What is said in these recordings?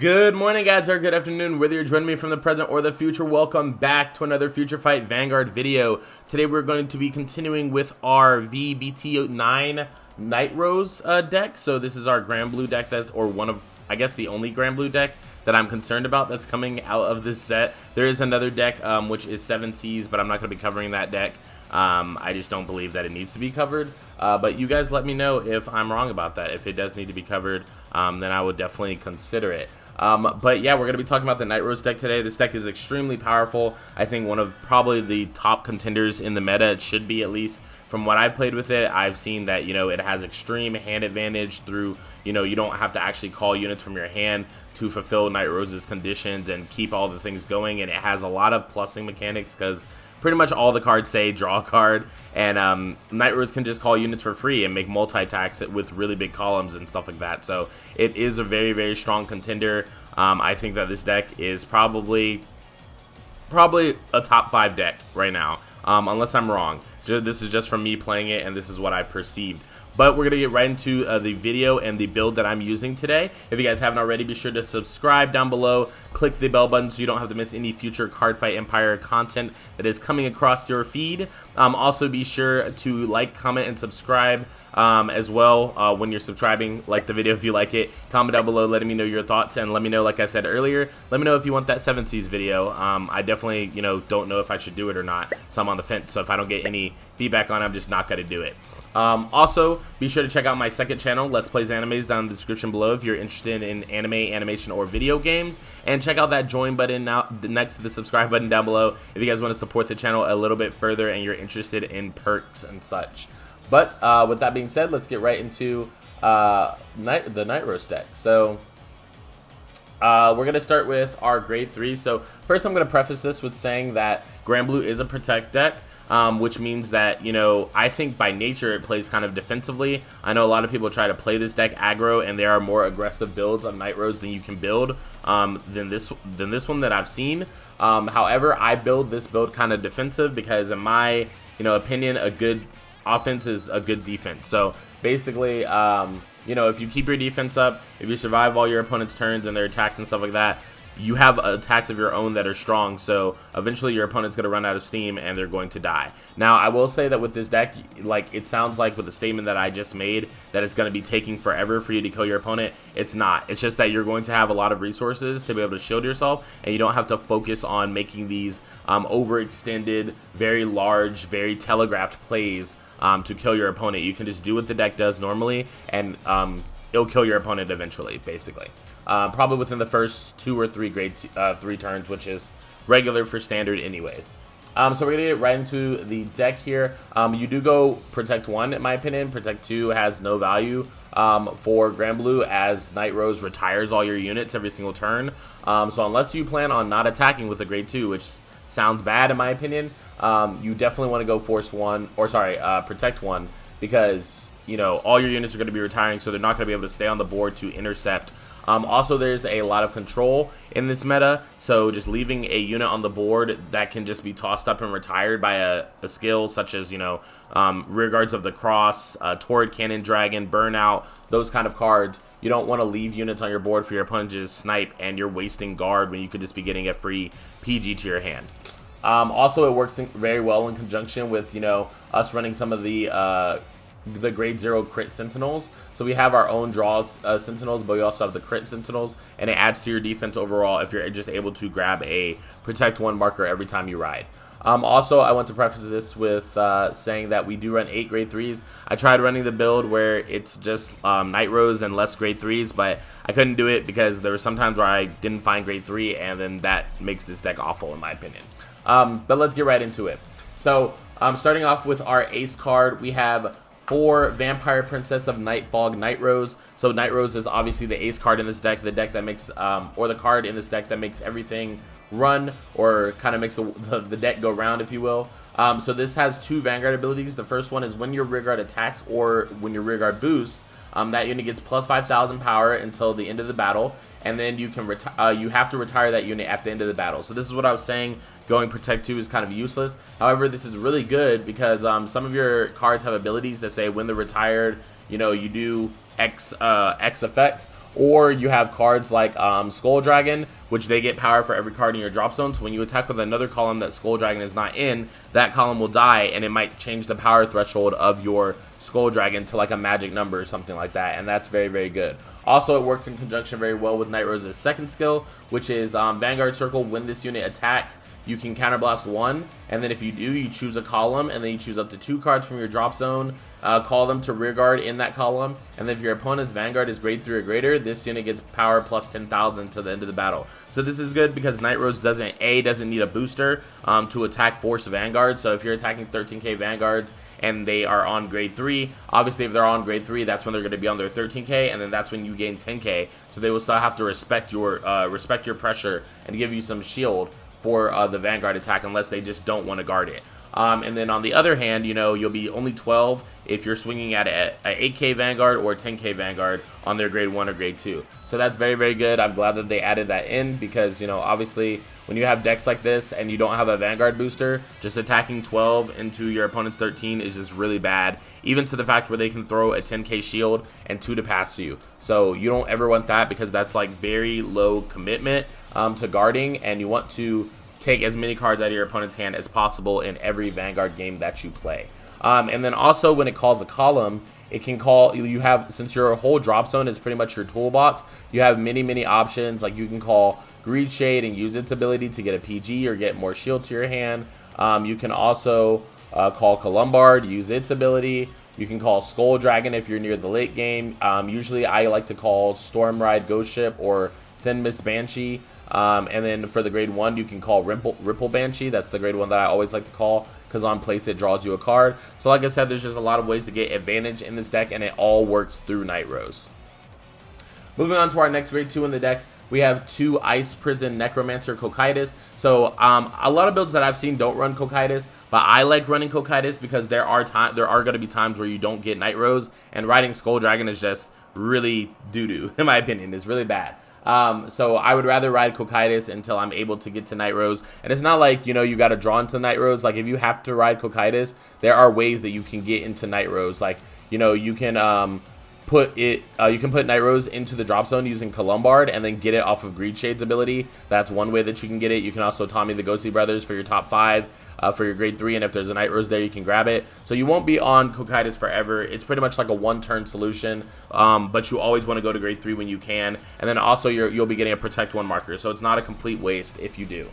Good morning, guys, or good afternoon, whether you're joining me from the present or the future. Welcome back to another FutureFight Vanguard video. Today we're going to be continuing with our V-BT09 Nightrose deck. So this is our Grand Blue deck, or one of, I guess, the only Grand Blue deck that I'm concerned about that's coming out of this set. There is another deck, which is 7 Seas, but I'm not going to be covering that deck. I just don't believe that it needs to be covered, but you guys let me know if I'm wrong about that. If it does need to be covered, then I would definitely consider it. But yeah, we're going to be talking about the Nightrose deck today. This deck is extremely powerful. I think one of probably the top contenders in the meta. It should be, at least from what I've played with it. I've seen that, you know, it has extreme hand advantage through, you know, you don't have to actually call units from your hand to fulfill Nightrose's conditions and keep all the things going. And it has a lot of plussing mechanics because pretty much all the cards say draw a card, and Nightrose can just call units for free and make multi-attacks with really big columns and stuff like that. So it is a very, very strong contender. I think that this deck is probably a top 5 deck right now, unless I'm wrong. This is just from me playing it, and this is what I perceived. But we're going to get right into the video and the build that I'm using today. If you guys haven't already, be sure to subscribe down below. Click the bell button so you don't have to miss any future Cardfight Empire content that is coming across your feed. Also, be sure to like, comment, and subscribe as well when you're subscribing. Like the video if you like it. Comment down below letting me know your thoughts, and let me know, like I said earlier, let me know if you want that 7 Seas video. I definitely, you know, don't know if I should do it or not, so I'm on the fence. So if I don't get any feedback on it, I'm just not going to do it. Also, be sure to check out my second channel, Let's Plays Animes, down in the description below if you're interested in anime, animation, or video games. And check out that join button now next to the subscribe button down below if you guys want to support the channel a little bit further and you're interested in perks and such. But with that being said, let's get right into the Nightrose deck. So we're going to start with our grade 3. So first I'm going to preface this with saying that Grand Blue is a protect deck, which means that, you know, I think by nature it plays kind of defensively. I know a lot of people try to play this deck aggro, and there are more aggressive builds on Nightrose than you can build than this one that I've seen. However, I build this build kind of defensive because in my, you know, opinion, a good offense is a good defense. So basically, you know, if you keep your defense up, if you survive all your opponent's turns and their attacks and stuff like that, you have attacks of your own that are strong, so eventually your opponent's going to run out of steam and they're going to die. Now, I will say that with this deck, like, it sounds like with the statement that I just made, that it's going to be taking forever for you to kill your opponent. It's not. It's just that you're going to have a lot of resources to be able to shield yourself, and you don't have to focus on making these overextended, very large, very telegraphed plays to kill your opponent. You can just do what the deck does normally, and it'll kill your opponent eventually, basically. Probably within the first 2 or 3 grade 3 turns, which is regular for standard anyways. So we're going to get right into the deck here. You do go Protect 1, in my opinion. Protect 2 has no value for Grand Blue, as Nightrose retires all your units every single turn. So unless you plan on not attacking with a grade 2, which sounds bad in my opinion, you definitely want to go Protect 1, because, you know, all your units are going to be retiring, so they're not going to be able to stay on the board to intercept. Also, there's a lot of control in this meta, so just leaving a unit on the board that can just be tossed up and retired by a skill such as, you know, Rearguards of the Cross, Torrid Cannon Dragon, Burnout, those kind of cards. You don't want to leave units on your board for your opponent to just snipe, and you're wasting guard when you could just be getting a free PG to your hand. Also, it works very well in conjunction with, you know, us running some of the grade 0 crit sentinels. So we have our own draw sentinels, but we also have the crit sentinels, and it adds to your defense overall if you're just able to grab a Protect 1 marker every time you ride. Also, I want to preface this with saying that we do run 8 grade 3s. I tried running the build where it's just Nightrose and less grade 3s, but I couldn't do it because there were some times where I didn't find grade 3, and then that makes this deck awful in my opinion. But let's get right into it. So starting off with our ace card, we have 4 Vampire Princess of Nightfog Nightrose. So Nightrose is obviously the ace card in this deck, the deck that makes, or the card in this deck that makes everything run, or kind of makes the deck go round, if you will. So this has 2 Vanguard abilities. The first one is when your rearguard attacks or when your rearguard boosts, that unit gets plus 5,000 power until the end of the battle, and then you can you have to retire that unit at the end of the battle. So this is what I was saying, going Protect 2 is kind of useless. However, this is really good because some of your cards have abilities that say when they're retired, you know, you do X effect. Or you have cards like Skull Dragon, which they get power for every card in your drop zone. So when you attack with another column that Skull Dragon is not in, that column will die, and it might change the power threshold of your Skull Dragon to like a magic number or something like that, and that's very, very good. Also, it works in conjunction very well with Nightrose's second skill, which is Vanguard Circle. When this unit attacks, you can counterblast 1, and then if you do, you choose a column, and then you choose up to 2 cards from your drop zone, call them to rearguard in that column, and then if your opponent's Vanguard is grade 3 or greater, this unit gets power plus 10,000 to the end of the battle. So this is good because Nightrose doesn't need a booster to attack Force Vanguard. So if you're attacking 13k Vanguards and they are on grade 3, obviously if they're on grade 3, that's when they're going to be on their 13k, and then that's when you gain 10k. So they will still have to respect your pressure and give you some shield for the Vanguard attack, unless they just don't want to guard it. And then on the other hand, you know, you'll be only 12 if you're swinging at a 8k Vanguard or 10k Vanguard on their grade 1 or grade 2. So that's very, very good. I'm glad that they added that in because, you know, obviously when you have decks like this and you don't have a Vanguard booster, just attacking 12 into your opponent's 13 is just really bad, even to the fact where they can throw a 10k shield and 2 to pass you. So you don't ever want that because that's like very low commitment to guarding, and you want to take as many cards out of your opponent's hand as possible in every Vanguard game that you play. And then also when it calls a column, it can call, you have, since your whole drop zone is pretty much your toolbox, you have many options. Like you can call Greed Shade and use its ability to get a PG or get more shield to your hand. You can also call Columbard, use its ability. You can call Skull Dragon if you're near the late game. Usually I like to call Storm Ride Ghost Ship or Thin Mist Banshee. And then for the grade 1, you can call Ripple Banshee. That's the grade 1 that I always like to call because on place it draws you a card. So like I said, there's just a lot of ways to get advantage in this deck, and it all works through Nightrose. Moving on to our next grade 2 in the deck, we have 2 Ice Prison Necromancer Cocytus. So a lot of builds that I've seen don't run Cocytus, but I like running Cocytus because there are going to be times where you don't get Nightrose, and riding Skull Dragon is just really doo-doo, in my opinion. It's really bad. So I would rather ride Cocytus until I'm able to get to Nightrose. And it's not like, you know, you got to draw into Nightrose. Like if you have to ride Cocytus, there are ways that you can get into Nightrose. Like, you know, you can put Nightrose into the drop zone using Columbard and then get it off of Greed Shade's ability. That's one way that you can get it. You can also Tommy the Ghostly Brothers for your top 5 for your grade 3, and if there's a Nightrose there, you can grab it. So you won't be on Cocytus forever. It's pretty much like a one-turn solution, but you always want to go to grade 3 when you can. And then also you'll be getting a Protect 1 marker, so it's not a complete waste if you do.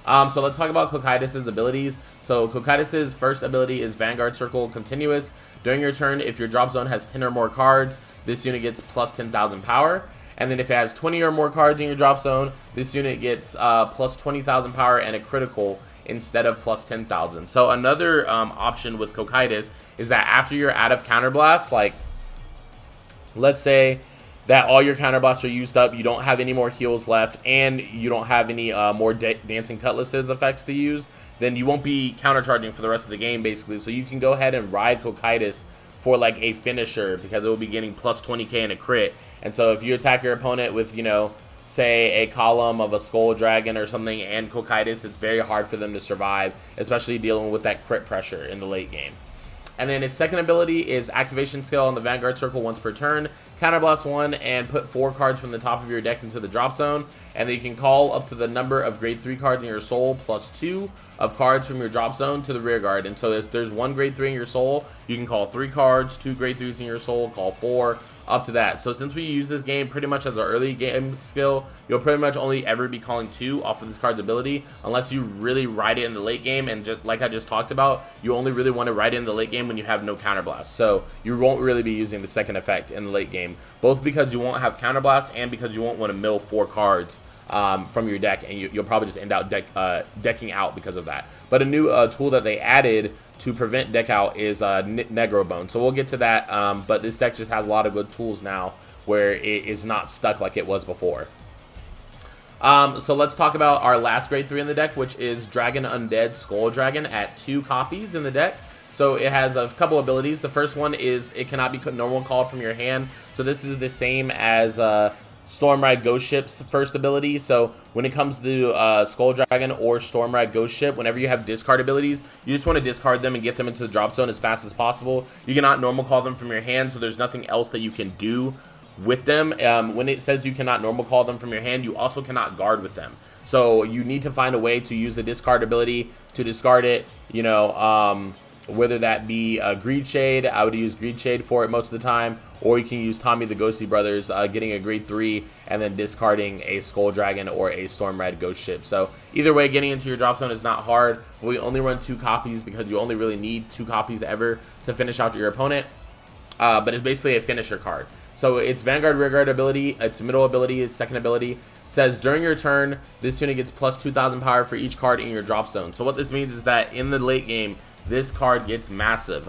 So let's talk about Cocytus's abilities. So Cocytus's first ability is Vanguard Circle Continuous. During your turn, if your drop zone has 10 or more cards, this unit gets plus 10,000 power. And then if it has 20 or more cards in your drop zone, this unit gets plus 20,000 power and a critical instead of plus 10,000. So another option with Cocytus is that after you're out of Counterblast, like let's say that all your counterblasts are used up, you don't have any more heals left, and you don't have any more Dancing Cutlasses effects to use, then you won't be countercharging for the rest of the game, basically. So you can go ahead and ride Cocytus for like a finisher because it will be getting plus 20k and a crit. And so if you attack your opponent with, you know, say a column of a Skull Dragon or something and Cocytus, it's very hard for them to survive, especially dealing with that crit pressure in the late game. And then its second ability is Activation Skill on the Vanguard Circle once per turn. Counterblast 1 and put 4 cards from the top of your deck into the drop zone. And then you can call up to the number of grade 3 cards in your soul plus 2 of cards from your drop zone to the rear guard. And so if there's 1 grade 3 in your soul, you can call 3 cards, 2 grade 3s in your soul, call 4, up to that. So since we use this game pretty much as an early game skill, you'll pretty much only ever be calling 2 off of this card's ability unless you really ride it in the late game. And just like I just talked about, you only really want to ride it in the late game when you have no counterblast. So you won't really be using the second effect in the late game, both because you won't have counterblast and because you won't want to mill 4 cards from your deck, and you'll probably just end out decking out because of that. But a new tool that they added to prevent deck out is Negro Bone. So we'll get to that, but this deck just has a lot of good tools now where it is not stuck like it was before. So let's talk about our last grade 3 in the deck, which is Dragon Undead Skull Dragon at 2 copies in the deck. So it has a couple abilities. The first one is it cannot be normal called from your hand. So this is the same as Storm Ride Ghost Ship's first ability. So when it comes to Skull Dragon or Storm Ride Ghost Ship, whenever you have discard abilities, you just want to discard them and get them into the drop zone as fast as possible. You cannot normal call them from your hand, so there's nothing else that you can do with them. When it says you cannot normal call them from your hand, you also cannot guard with them. So you need to find a way to use the discard ability to discard it, you know, whether that be Greed Shade. I would use Greed Shade for it most of the time, or you can use Tommy the Ghosty Brothers, getting a grade 3 and then discarding a Skull Dragon or a Storm Red Ghost Ship. So either way, getting into your drop zone is not hard. We only run 2 copies because you only really need 2 copies ever to finish out your opponent. But it's basically a finisher card. So it's Vanguard Rearguard ability, its middle ability, its second ability. Says during your turn, this unit gets plus 2,000 power for each card in your drop zone. So what this means is that in the late game, this card gets massive.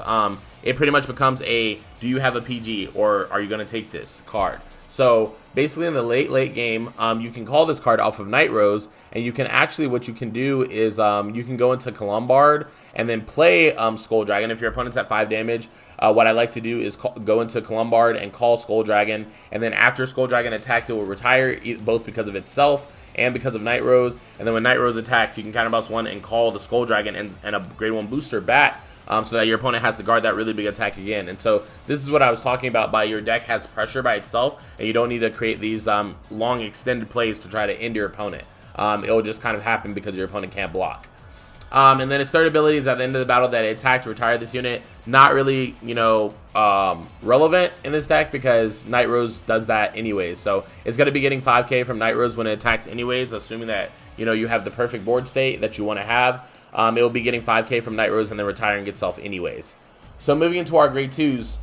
It pretty much becomes a, do you have a PG, or are you going to take this card? So basically in the late game, you can call this card off of Nightrose, and you can actually, what you can do is you can go into Columbard and then play Skull Dragon. If your opponent's at 5 damage, what I like to do is go into Columbard and call Skull Dragon, and then after Skull Dragon attacks, it will retire, both because of itself and because of Nightrose. And then when Nightrose attacks, you can counterbounce 1 and call the Skull Dragon and a grade 1 booster back, so that your opponent has to guard that really big attack again. And so this is what I was talking about by your deck has pressure by itself, and you don't need to create these long extended plays to try to end your opponent. It'll just kind of happen because your opponent can't block. And then its third ability is at the end of the battle that it attacked, retire this unit. Not really, you know, relevant in this deck because Nightrose does that anyways. So it's going to be getting 5k from Nightrose when it attacks anyways, assuming that, you know, you have the perfect board state that you want to have. It will be getting 5k from Nightrose and then retiring itself anyways. So moving into our grade 2s,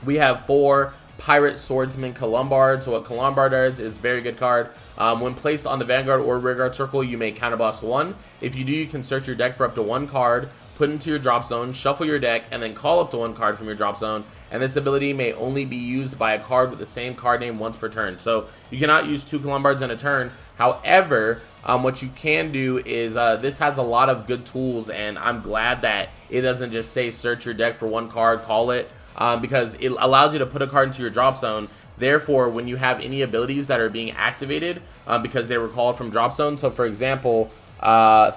we have 4 Pirate Swordsman Columbard. So what Columbard does is a very good card. When placed on the Vanguard or Rearguard circle, you may counterblast 1. If you do, you can search your deck for up to 1 card, put into your drop zone, shuffle your deck, and then call up to 1 card from your drop zone. And this ability may only be used by a card with the same card name once per turn. So you cannot use 2 Columbards in a turn. However, what you can do is this has a lot of good tools, and I'm glad that it doesn't just say search your deck for 1 card, call it, because it allows you to put a card into your drop zone. Therefore, when you have any abilities that are being activated because they were called from drop zone, so for example,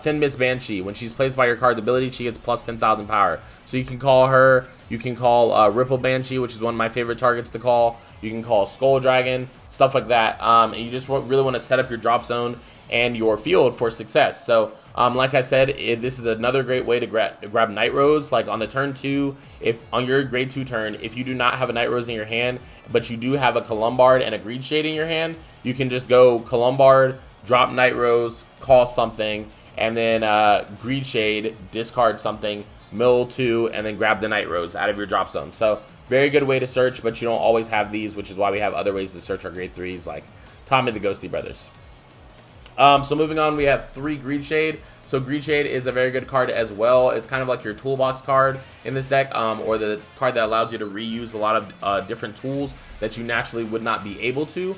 Thin Miss Banshee, when she's placed by your card's ability, she gets plus 10,000 power. So you can call her, you can call Ripple Banshee, which is one of my favorite targets to call. You can call Skull Dragon, stuff like that. And you just really want to set up your drop zone and your field for success. So like I said, this is another great way to grab Nightrose. Like on the turn 2, if on your grade 2 turn, if you do not have a Nightrose in your hand, but you do have a Columbard and a Greed Shade in your hand, you can just go Columbard, drop Nightrose, call something, and then Greed Shade, discard something, mill 2, and then grab the Nightrose out of your drop zone. So very good way to search, but you don't always have these, which is why we have other ways to search our grade 3s like Tommy the Ghosty Brothers. So moving on, we have 3 Greed Shade. So Greed Shade is a very good card as well. It's kind of like your toolbox card in this deck, or the card that allows you to reuse a lot of different tools that you naturally would not be able to.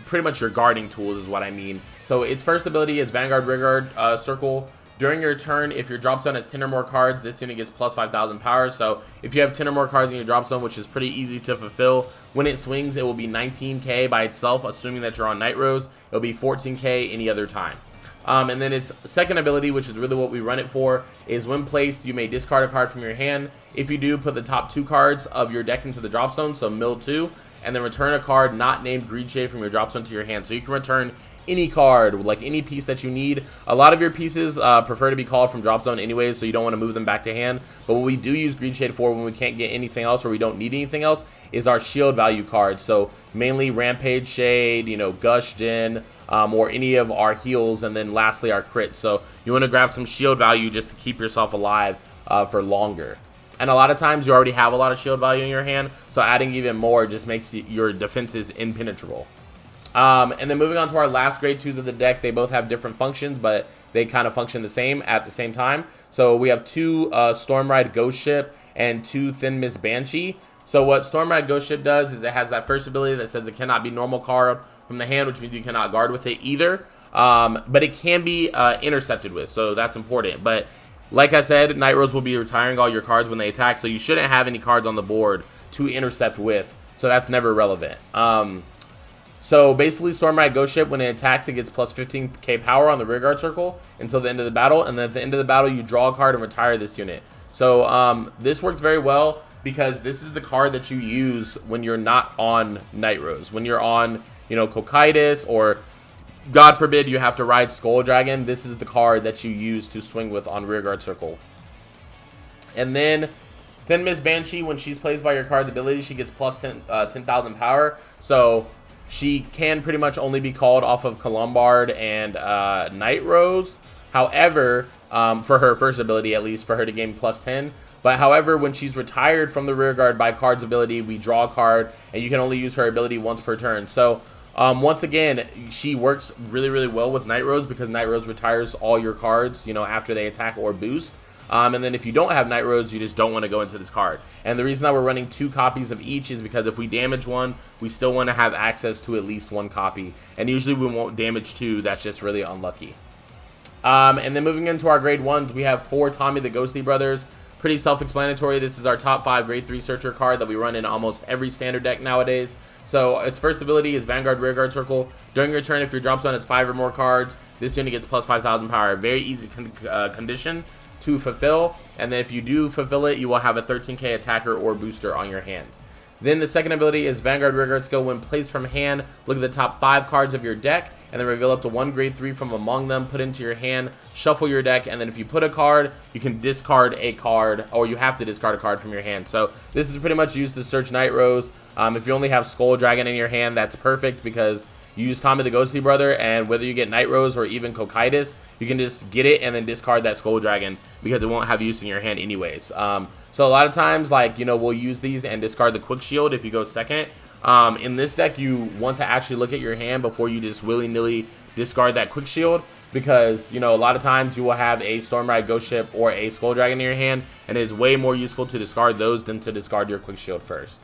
Pretty much your guarding tools is what I mean. So its first ability is Vanguard Rearguard circle. During your turn, if your drop zone has 10 or more cards, this unit gets plus 5,000 power. So if you have 10 or more cards in your drop zone, which is pretty easy to fulfill, when it swings, it will be 19k by itself, assuming that you're on Nightrose. It'll be 14k any other time. And then its second ability, which is really what we run it for, is when placed, you may discard a card from your hand. If you do, put the top 2 cards of your deck into the drop zone, so mill 2, and then return a card not named Greed Shade from your drop zone to your hand. So you can return any card, like any piece that you need. A lot of your pieces prefer to be called from drop zone anyways, so you don't want to move them back to hand. But what we do use Greed Shade for when we can't get anything else or we don't need anything else is our shield value cards. So mainly Rampage Shade, you know, Gush Din, or any of our heals, and then lastly our crit. So you want to grab some shield value just to keep yourself alive for longer. And a lot of times you already have a lot of shield value in your hand, so adding even more just makes your defenses impenetrable. And then moving on to our last grade 2s of the deck, they both have different functions, but they kind of function the same at the same time. So we have 2 Stormride Ghost Ship and 2 Thin Miss Banshee. So what Stormride Ghost Ship does is it has that first ability that says it cannot be normal card from the hand, which means you cannot guard with it either. But it can be intercepted with, so that's important. But like I said, Nightrose will be retiring all your cards when they attack, so you shouldn't have any cards on the board to intercept with, so that's never relevant. So basically, Stormride Ghost Ship, when it attacks, it gets plus 15k power on the rearguard circle until the end of the battle, and then at the end of the battle, you draw a card and retire this unit. So this works very well. because this is the card that you use when you're not on Nightrose. When you're on, you know, Cutlass, or God forbid you have to ride Skull Dragon, this is the card that you use to swing with on Rearguard Circle. And then Thin Miss Banshee, when she's placed by your card's ability, she gets plus 10,000 power. So she can pretty much only be called off of Columbard and Nightrose. However, for her first ability, at least, for her to gain plus 10. But however, when she's retired from the Rearguard by card's ability, we draw a card, and you can only use her ability once per turn. So once again, she works really, really well with Nightrose, because Nightrose retires all your cards, you know, after they attack or boost. And then if you don't have Nightrose, you just don't want to go into this card. And the reason that we're running 2 copies of each is because if we damage one, we still want to have access to at least 1 copy. And usually we won't damage 2. That's just really unlucky. And then moving into our grade 1s, we have 4 Tommy the Ghosty Brothers. Pretty self-explanatory. This is our top 5 grade 3 searcher card that we run in almost every standard deck nowadays. So its first ability is Vanguard Rearguard Circle. During your turn, if your drop zone has 5 or more cards, this unit gets plus 5,000 power. Very easy condition to fulfill, and then if you do fulfill it, you will have a 13k attacker or booster on your hand. Then the second ability is Vanguard Rearguard Skill. When placed from hand, look at the top 5 cards of your deck, and then reveal up to 1 grade 3 from among them, put into your hand, shuffle your deck, and then if you put a card, you can discard a card, or you have to discard a card from your hand. So this is pretty much used to search Nightrose. If you only have Skull Dragon in your hand, that's perfect, because you use Tommy the Ghosty Brother, and whether you get Nightrose or even Cutlass, you can just get it and then discard that Skull Dragon, because it won't have use in your hand anyways. So a lot of times, like, you know, we'll use these and discard the Quick Shield if you go second. In this deck, you want to actually look at your hand before you just willy-nilly discard that Quick Shield, because, you know, a lot of times you will have a Stormride Ghost Ship or a Skull Dragon in your hand, and it is way more useful to discard those than to discard your Quick Shield first.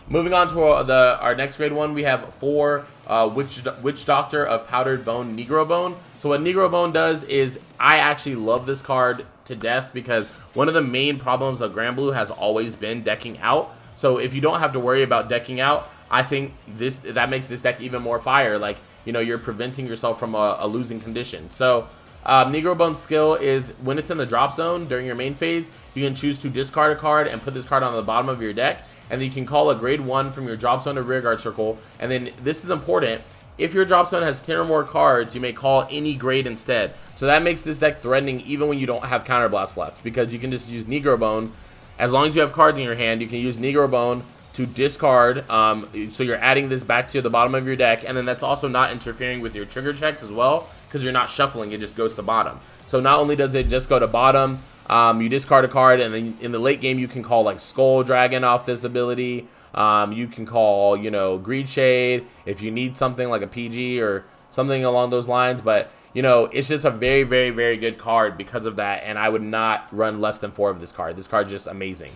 Moving on to our next grade 1, we have 4 Witch Doctor of Powdered Bone Negro Bone. So what Negro Bone does is, I actually love this card to death, because one of the main problems of Grand Blue has always been decking out. So if you don't have to worry about decking out, I think that makes this deck even more fire. Like, you know, you're preventing yourself from a losing condition. So Negro Bone's skill is, when it's in the drop zone during your main phase, you can choose to discard a card and put this card on the bottom of your deck, and then you can call a grade 1 from your drop zone to Rearguard Circle. And then this is important: if your drop zone has 10 or more cards, you may call any grade instead. So that makes this deck threatening even when you don't have Counterblast left, because you can just use Negro Bone. As long as you have cards in your hand, you can use Negro Bone to discard. So you're adding this back to the bottom of your deck, and then that's also not interfering with your trigger checks as well, because you're not shuffling, it just goes to bottom. So not only does it just go to bottom, you discard a card, and then in the late game you can call like Skull Dragon off this ability. You can call, you know, Greed Shade if you need something like a PG or something along those lines. But, you know, it's just a very, very, very good card because of that, and I would not run less than 4 of this card. This card is just amazing.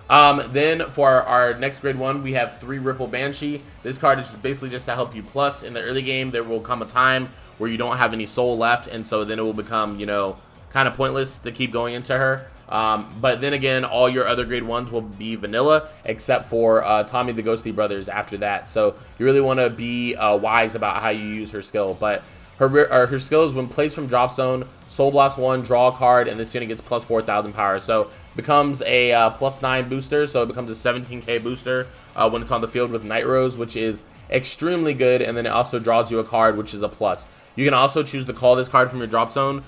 Then for our next grade 1, we have 3 Ripple Banshee. This card is basically just to help you plus in the early game. There will come a time where you don't have any soul left, and so then it will become, you know, kind of pointless to keep going into her. But then again, all your other grade 1s will be vanilla, except for Tommy the Ghosty Brothers after that. So you really want to be wise about how you use her skill. But her skill is, when placed from drop zone, Soul Blast 1, draw a card, and this unit gets plus 4,000 power. So becomes a plus 9 booster, so it becomes a 17k booster when it's on the field with Nightrose, which is extremely good. And then it also draws you a card, which is a plus. You can also choose to call this card from your drop zone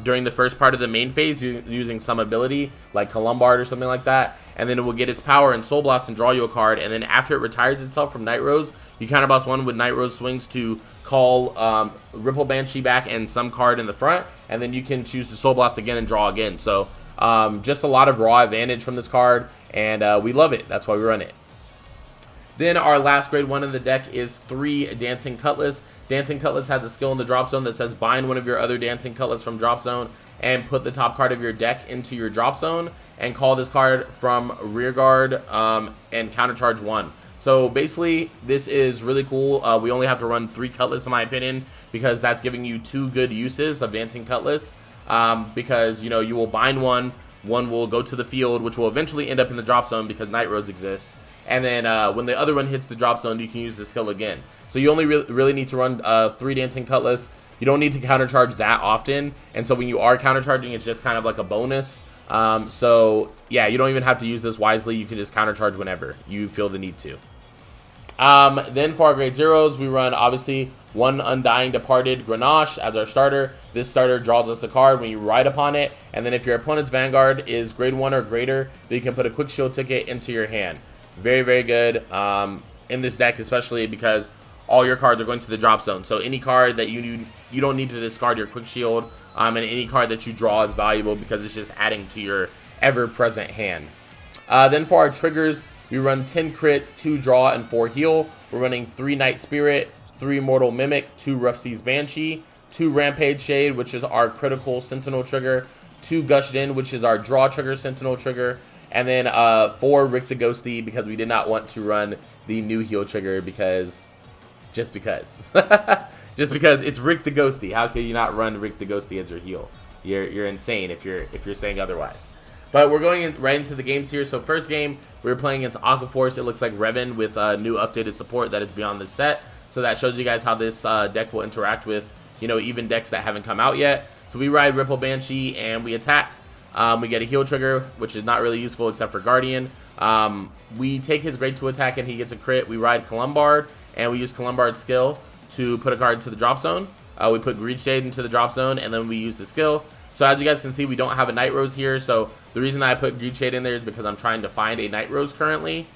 during the first part of the main phase using some ability like Columbard or something like that, and then it will get its power and Soul Blast and draw you a card. And then after it retires itself from Nightrose, you counterblast 1 with Nightrose swings to call Ripple Banshee back and some card in the front, and then you can choose to Soul Blast again and draw again. So just a lot of raw advantage from this card, and we love it. That's why we run it. Then our last grade 1 in the deck is 3 Dancing Cutlass. Dancing Cutlass has a skill in the drop zone that says bind one of your other Dancing Cutlass from drop zone and put the top card of your deck into your drop zone, and call this card from Rearguard and countercharge 1. So basically, this is really cool. We only have to run 3 Cutlass in my opinion, because that's giving you 2 good uses of Dancing Cutlass. Because, you know, you will bind one will go to the field, which will eventually end up in the drop zone because Nightrose exists. and then when the other one hits the drop zone, you can use the skill again. So you only really need to run 3 Dancing Cutlass. You don't need to countercharge that often, and so when you are countercharging, it's just kind of like a bonus. So yeah, you don't even have to use this wisely. You can just countercharge whenever you feel the need to. Then for our grade zeros, we run obviously 1 Undying Departed Grenache as our starter. This starter draws us a card when you ride upon it, and then if your opponent's Vanguard is grade 1 or greater, then you can put a quick shield ticket into your hand. Very, very good in this deck, especially because all your cards are going to the drop zone. So any card that you don't need to discard your quick shield, and any card that you draw is valuable because it's just adding to your ever-present hand. Then for our triggers, we run 10 crit, 2 draw, and 4 heal. We're running 3 Night Spirit, 3 Mortal Mimic, 2 Rough Seas Banshee, 2 Rampage Shade, which is our critical Sentinel trigger, 2 Gushed In, which is our draw trigger Sentinel trigger, and then 4 Rick the Ghosty, because we did not want to run the new heal trigger just because. Just because it's Rick the Ghosty. How can you not run Rick the Ghosty as your heal? You're insane if you're saying otherwise. But we're going right into the games here. So first game, we were playing against Aquaforce. It looks like Revan with new updated support that is beyond this set. So that shows you guys how this deck will interact with, even decks that haven't come out yet. So we ride Ripple Banshee and we attack. We get a heal trigger, which is not really useful except for Guardian. We take his grade 2 attack and he gets a crit. We ride Columbard and we use Columbard's skill to put a card into the drop zone. We put Greed Shade into the drop zone and then we use the skill. So as you guys can see, we don't have a Nightrose here. So the reason I put Greed Shade in there is because I'm trying to find a Nightrose currently.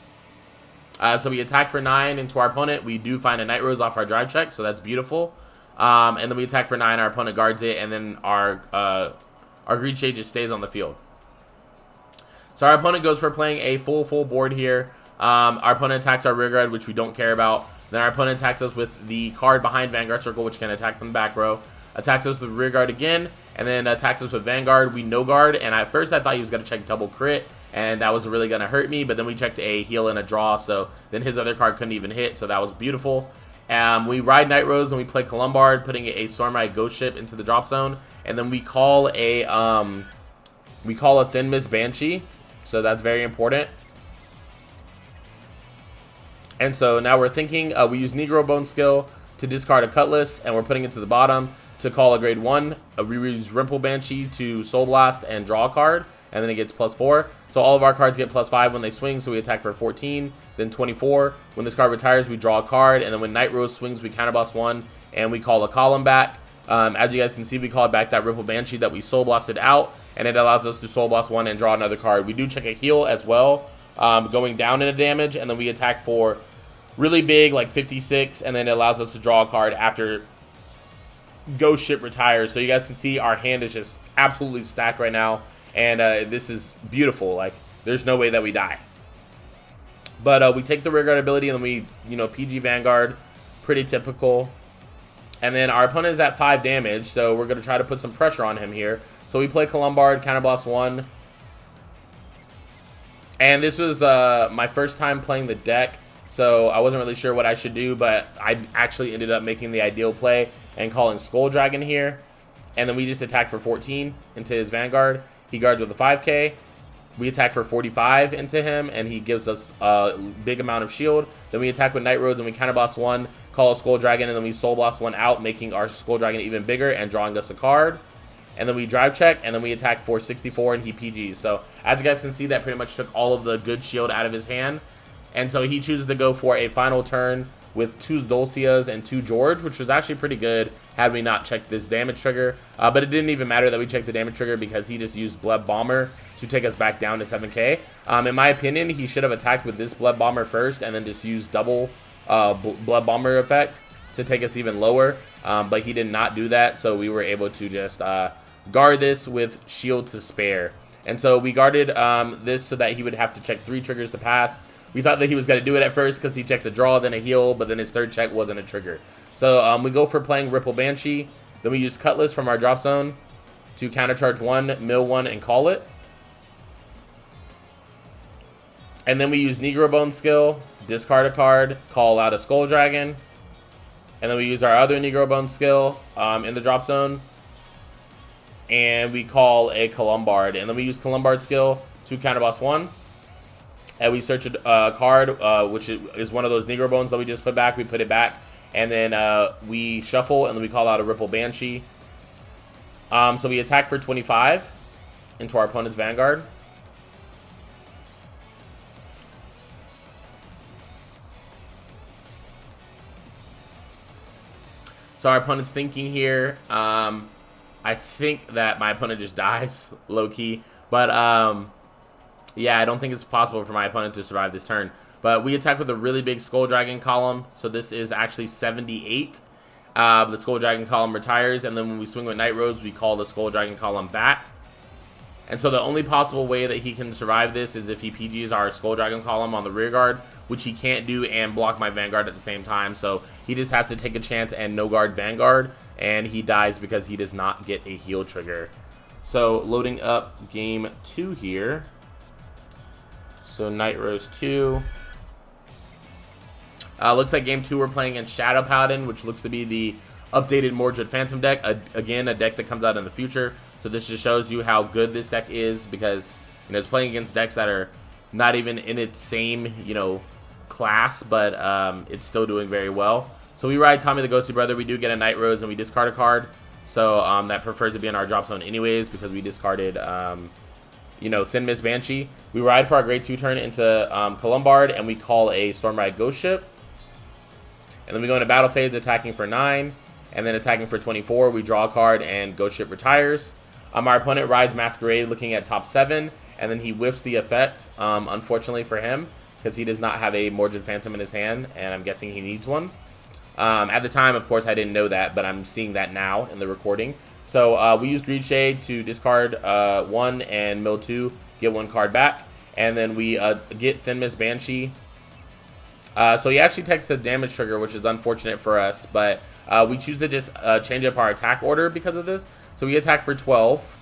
So we attack for 9 into our opponent. We do find a Nightrose off our drive check, so that's beautiful. And then we attack for 9. Our opponent guards it, and then our Greed Shade just stays on the field. So our opponent goes for playing a full board here. Our opponent attacks our rear guard, which we don't care about. Then our opponent attacks us with the card behind Vanguard Circle, which can attack from the back row. Attacks us with rear guard again, and then attacks us with Vanguard. We no guard, and at first I thought he was going to check double crit, and that was really going to hurt me, but then we checked a heal and a draw, so then his other card couldn't even hit, so that was beautiful. We ride Nightrose and we play Columbard, putting a Stormite Ghost Ship into the drop zone, and then we call a Thin Mist Banshee, so that's very important. And so now we're thinking, we use Negro Bone skill to discard a Cutlass, and we're putting it to the bottom to call a grade 1. We use Ripple Banshee to Soul Blast and draw a card, and then it gets +4. So all of our cards get +5 when they swing, so we attack for 14, then 24. When this card retires, we draw a card, and then when Nightrose swings, we counterblast 1, and we call a column back. As you guys can see, we called back that Ripple Banshee that we Soul Blasted out, and it allows us to Soul Blast 1 and draw another card. We do check a heal as well, going down in a damage, and then we attack for really big, like 56, and then it allows us to draw a card after Ghost Ship retires. So you guys can see our hand is just absolutely stacked right now, and this is beautiful. Like, there's no way that we die. But we take the Vanguard ability and then we, PG Vanguard, pretty typical. And then our opponent is at 5 damage, so we're going to try to put some pressure on him here. So we play Columbard, counterblast 1. And this was my first time playing the deck, so I wasn't really sure what I should do, but I actually ended up making the ideal play and calling Skull Dragon here. And then we just attack for 14 into his Vanguard. He guards with a 5k. We attack for 45 into him, and he gives us a big amount of shield. Then we attack with Nightrose, and we counterblast 1, call a Skull Dragon, and then we Soul Blast 1 out, making our Skull Dragon even bigger and drawing us a card. And then we drive check, and then we attack for 64, and he PGs. So as you guys can see, that pretty much took all of the good shield out of his hand. And so he chooses to go for a final turn with 2 Dulcias and 2 George, which was actually pretty good had we not checked this damage trigger. But it didn't even matter that we checked the damage trigger because he just used Blood Bomber to take us back down to 7k. In my opinion, he should have attacked with this Blood Bomber first and then just used double Blood Bomber effect to take us even lower. But he did not do that, so we were able to just guard this with Shield to spare. And so we guarded this so that he would have to check 3 triggers to pass. We thought that he was going to do it at first because he checks a draw, then a heal, but then his 3rd check wasn't a trigger. So we go for playing Ripple Banshee. Then we use Cutlass from our drop zone to countercharge 1, mill 1, and call it. And then we use Negro Bone skill, discard a card, call out a Skull Dragon. And then we use our other Negro Bone skill in the drop zone. And we call a Columbard. And then we use Columbard skill to counterboss 1. and we search a card, which is one of those Negro Bones that we just put back. We put it back, and then we shuffle, and then we call out a Ripple Banshee. So we attack for 25 into our opponent's Vanguard. So our opponent's thinking here. I think that my opponent just dies, low-key. But, yeah, I don't think it's possible for my opponent to survive this turn. But we attack with a really big Skull Dragon column. So this is actually 78. The Skull Dragon column retires. And then when we swing with Nightrose, we call the Skull Dragon column back. And so the only possible way that he can survive this is if he PGs our Skull Dragon column on the rear guard, which he can't do, and block my Vanguard at the same time. So he just has to take a chance and no guard Vanguard, and he dies because he does not get a heal trigger. So loading up game 2 here. So Nightrose 2. Looks like game 2 we're playing in Shadow Paladin, which looks to be the updated Mordred Phantom deck. Again, a deck that comes out in the future. So this just shows you how good this deck is, because, you know, it's playing against decks that are not even in its same, you know, class, but it's still doing very well. So we ride Tommy the Ghosty Brother. We do get a Nightrose, and we discard a card. So that prefers to be in our drop zone anyways, because we discarded, you know, Thin Mist Banshee. We ride for our grade 2 turn into Columbard, and we call a Stormride Ghost Ship. And then we go into battle phase, attacking for 9, and then attacking for 24. We draw a card, and Ghost Ship retires. Our opponent rides Masquerade, looking at top 7, and then he whiffs the effect, unfortunately for him, because he does not have a Mordred Phantom in his hand, and I'm guessing he needs one. At the time, of course, I didn't know that, but I'm seeing that now in the recording. So we use Greed Shade to discard 1 and mill 2, get 1 card back, and then we get Thin Mist Banshee. So he actually takes a damage trigger, which is unfortunate for us, but we choose to just change up our attack order because of this. So we attack for 12.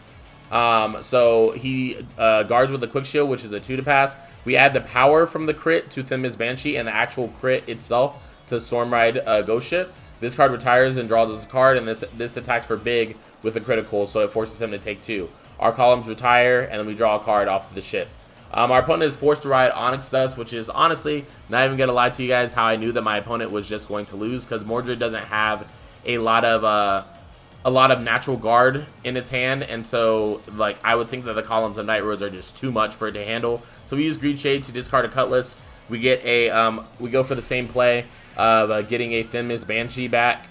So he guards with a Quick Shield, which is a 2 to pass. We add the power from the crit to Thin Mist Banshee and the actual crit itself to Stormride Ghost Ship. This card retires and draws us a card, and this attacks for big with a critical, so it forces him to take 2. Our columns retire, and then we draw a card off the ship. Our opponent is forced to ride Onyx Dust, which is honestly, not even going to lie to you guys, how I knew that my opponent was just going to lose, because Mordred doesn't have a lot of natural guard in its hand, and so like I would think that the columns of Nightrose are just too much for it to handle. So we use Greed Shade to discard a Cutlass. We get a we go for the same play of getting a Thin Mist Banshee back,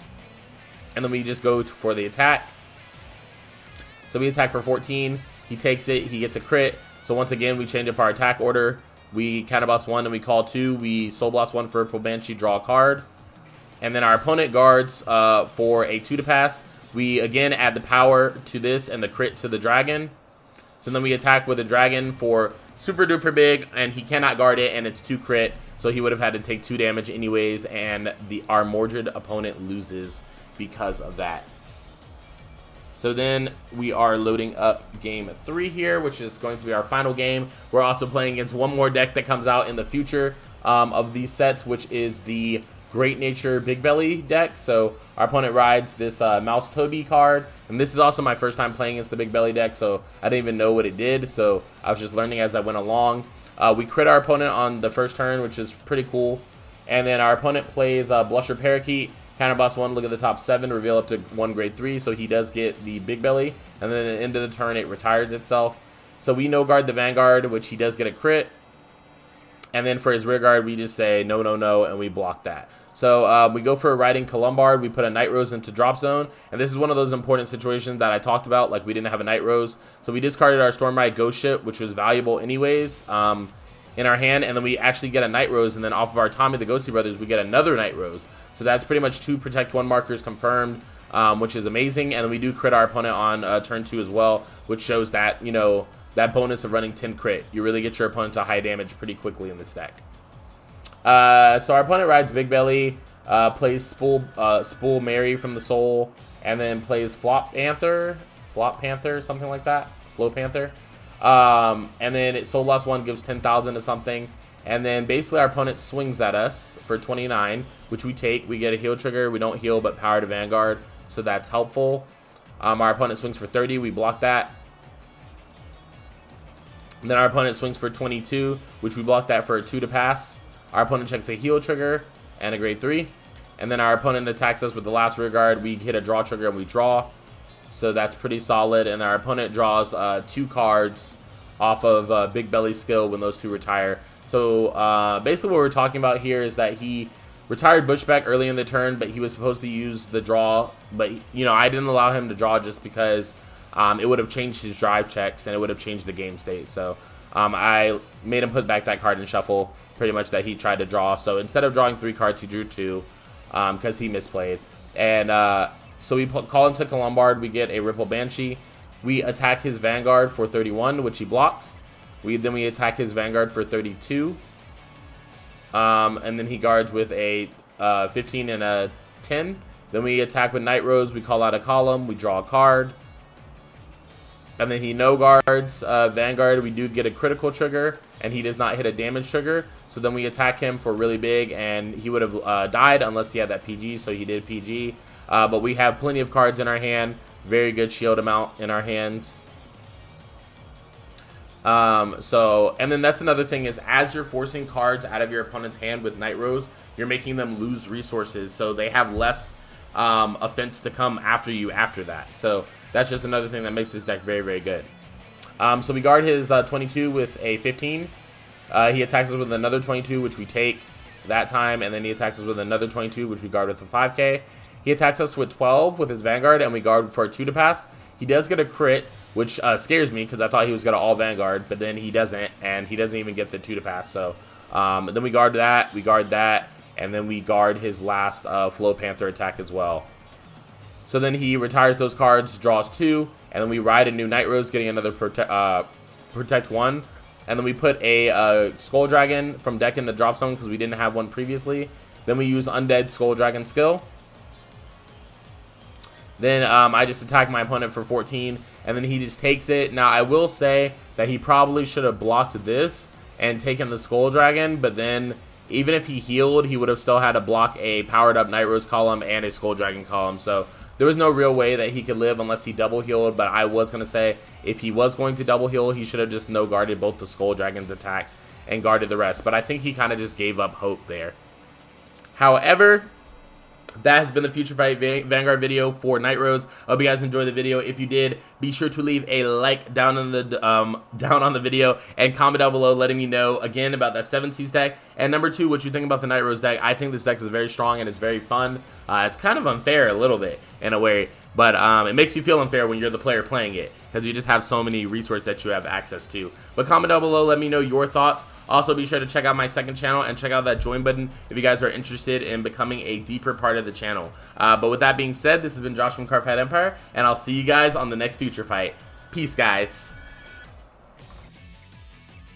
and then we just go for the attack. So we attack for 14. He takes it. He gets a crit. So once again, we change up our attack order. We counterblast 1 and we call 2. We soul blast 1 for Purple Banshee, draw a card. And then our opponent guards for a 2 to pass. We again add the power to this and the crit to the dragon. So then we attack with a dragon for super duper big, and he cannot guard it, and it's 2 crit. So he would have had to take 2 damage anyways, and our Mordred opponent loses because of that. So then we are loading up game 3 here, which is going to be our final game. We're also playing against one more deck that comes out in the future of these sets, which is the Great Nature Big Belly deck. So our opponent rides this Mouse Toby card, and this is also my first time playing against the Big Belly deck, so I didn't even know what it did, so I was just learning as I went along. We crit our opponent on the first turn, which is pretty cool, and then our opponent plays Blusher Parakeet. Counterblast 1, look at the top 7, reveal up to 1 grade 3, so he does get the Big Belly, and then at the end of the turn it retires itself. So we no guard the Vanguard, which he does get a crit, and then for his rear guard we just say no, no, no, and we block that. So we go for a riding Columbard, we put a Nightrose into drop zone, and this is one of those important situations that I talked about, like we didn't have a Nightrose, so we discarded our Stormride Ghost Ship, which was valuable anyways, in our hand, and then we actually get a Nightrose, and then off of our Tommy the Ghosty Brothers we get another Nightrose. So that's pretty much 2 Protect 1 markers confirmed, which is amazing. And then we do crit our opponent on turn 2 as well, which shows that, you know, that bonus of running 10 crit. You really get your opponent to high damage pretty quickly in this deck. So our opponent rides Big Belly, plays Spool Mary from the Soul, and then plays Flop Panther, something like that, Flow Panther. And then Soul Loss 1 gives 10,000 to something. And then basically our opponent swings at us for 29, which we take. We get a heal trigger. We don't heal, but power to Vanguard, so that's helpful. Our opponent swings for 30. We block that. And then our opponent swings for 22, which we block that for a 2 to pass. Our opponent checks a heal trigger and a grade 3. And then our opponent attacks us with the last rear guard. We hit a draw trigger and we draw. So that's pretty solid. And our opponent draws 2 cards off of Big Belly skill when those 2 retire. So basically what we're talking about here is that he retired Bushback early in the turn, but he was supposed to use the draw. But, you know, I didn't allow him to draw just because it would have changed his drive checks and it would have changed the game state. So I made him put back that card and shuffle pretty much that he tried to draw. So instead of drawing 3 cards, he drew 2 because he misplayed. And so we call into Colombard. We get a Ripple Banshee. We attack his Vanguard for 31, which he blocks. Then we attack his Vanguard for 32. And then he guards with a 15 and a 10. Then we attack with Nightrose. We call out a column. We draw a card. And then he no guards Vanguard. We do get a critical trigger, and he does not hit a damage trigger. So then we attack him for really big, and he would have died unless he had that PG, so he did PG. But we have plenty of cards in our hand. Very good shield amount in our hands. And then that's another thing is as you're forcing cards out of your opponent's hand with Nightrose, you're making them lose resources, so they have less offense to come after you after that. So that's just another thing that makes this deck very, very good. So we guard his 22 with a 15. He attacks us with another 22, which we take that time, and then he attacks us with another 22, which we guard with a 5k. He attacks us with 12 with his Vanguard, and we guard for a 2 to pass. He does get a crit, which scares me because I thought he was going to all Vanguard, but then he doesn't, and he doesn't even get the 2 to pass. So then we guard that, and then we guard his last Flow Panther attack as well. So then he retires those cards, draws 2, and then we ride a new Nightrose, getting another Protect 1. And then we put a Skull Dragon from deck into drop zone because we didn't have one previously. Then we use Undead Skull Dragon skill. Then I just attack my opponent for 14, and then he just takes it. Now, I will say that he probably should have blocked this and taken the Skull Dragon, but then even if he healed, he would have still had to block a powered-up Nightrose column and a Skull Dragon column. So there was no real way that he could live unless he double healed, but I was going to say if he was going to double heal, he should have just no-guarded both the Skull Dragon's attacks and guarded the rest. But I think he kind of just gave up hope there. However, that has been the FutureFight Vanguard video for Nightrose. I hope you guys enjoyed the video. If you did, be sure to leave a like down on the video and comment down below letting me know again about that 7C's deck. And number 2, what you think about the Nightrose deck. I think this deck is very strong and it's very fun. It's kind of unfair a little bit in a way, but it makes you feel unfair when you're the player playing it because you just have so many resources that you have access to. But comment down below, let me know your thoughts. Also, be sure to check out my second channel and check out that join button if you guys are interested in becoming a deeper part of the channel. But with that being said, this has been Josh from Cardfight Empire, and I'll see you guys on the next Future Fight. Peace, guys.